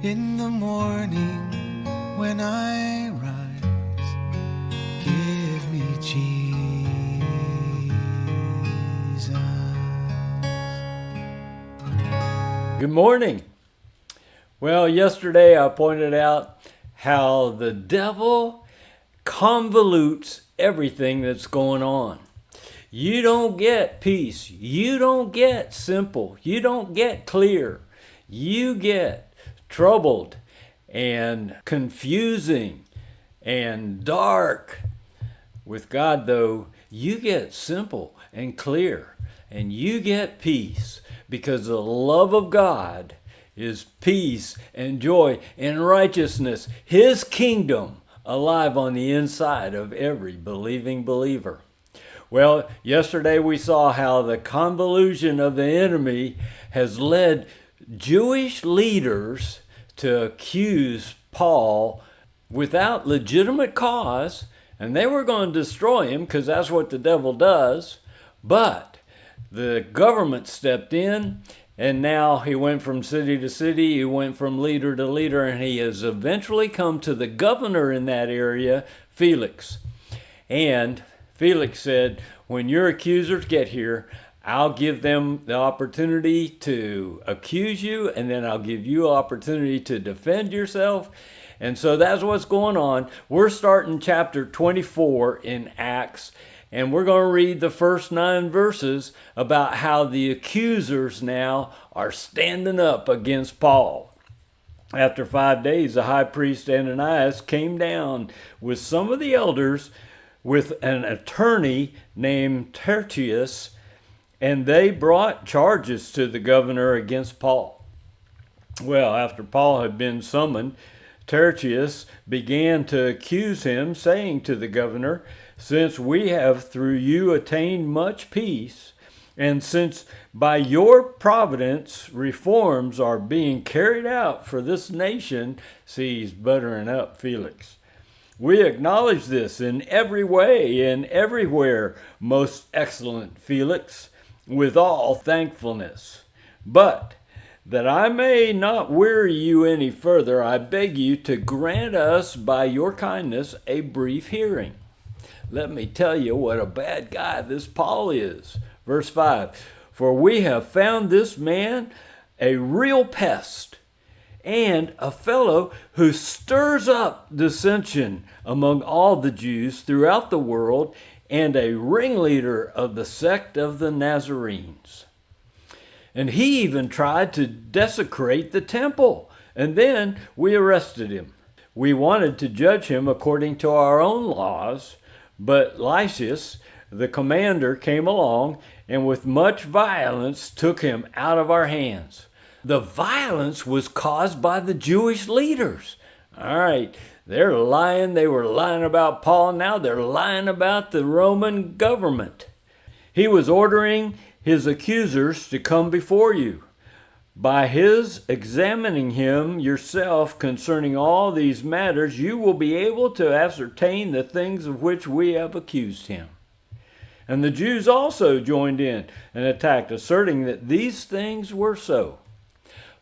In the morning when I rise, give me Jesus. Good morning. Well, yesterday I pointed out how the devil convolutes everything that's going on. You don't get peace. You don't get simple. You don't get clear. You get troubled and confusing and dark. With God, though, you get simple and clear, and you get peace, because the love of God is peace and joy and righteousness, His kingdom alive on the inside of every believing believer. Well, yesterday we saw how the convolution of the enemy has led Jewish leaders to accuse Paul without legitimate cause, and they were going to destroy him because that's what the devil does. But the government stepped in, and now he went from city to city, he went from leader to leader, and he has eventually come to the governor in that area, Felix. And Felix said, when your accusers get here, I'll give them the opportunity to accuse you, and then I'll give you an opportunity to defend yourself. And so that's what's going on. We're starting chapter 24 in Acts, and we're going to read the first 9 verses about how the accusers now are standing up against Paul. After 5 days, the high priest Ananias came down with some of the elders with an attorney named Tertius, and they brought charges to the governor against Paul. Well, after Paul had been summoned, Tertius began to accuse him, saying to the governor, since we have through you attained much peace, and since by your providence reforms are being carried out for this nation, see, he's buttering up Felix. We acknowledge this in every way and everywhere, most excellent Felix, with all thankfulness. But that I may not weary you any further, I beg you to grant us by your kindness a brief hearing. Let me tell you what a bad guy this Paul is. Verse 5, for we have found this man a real pest, and a fellow who stirs up dissension among all the Jews throughout the world, and a ringleader of the sect of the Nazarenes. And he even tried to desecrate the temple, and then we arrested him. We wanted to judge him according to our own laws, but Lysias, the commander, came along and with much violence took him out of our hands. The violence was caused by the Jewish leaders. All right, they're lying. They were lying about Paul. Now they're lying about the Roman government. He was ordering his accusers to come before you. By his examining him yourself concerning all these matters, you will be able to ascertain the things of which we have accused him. And the Jews also joined in and attacked, asserting that these things were so.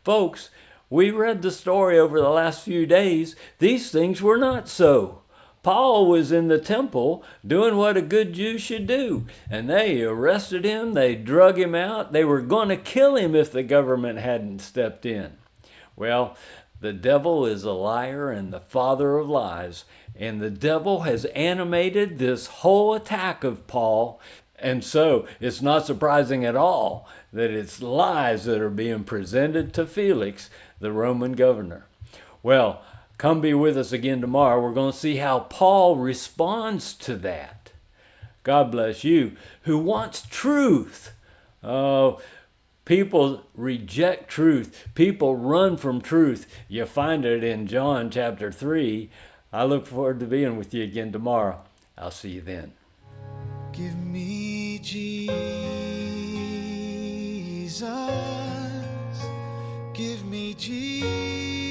Folks, we read the story over the last few days. These things were not so. Paul was in the temple doing what a good Jew should do, and they arrested him, they drug him out, they were going to kill him if the government hadn't stepped in. Well, the devil is a liar and the father of lies, and the devil has animated this whole attack of Paul, and so it's not surprising at all that it's lies that are being presented to Felix, the Roman governor. Well, come be with us again tomorrow. We're going to see how Paul responds to that. God bless you who wants truth. Oh, people reject truth. People run from truth. You find it in John chapter 3. I look forward to being with you again tomorrow. I'll see you then. Give me Jesus. Give me Jesus.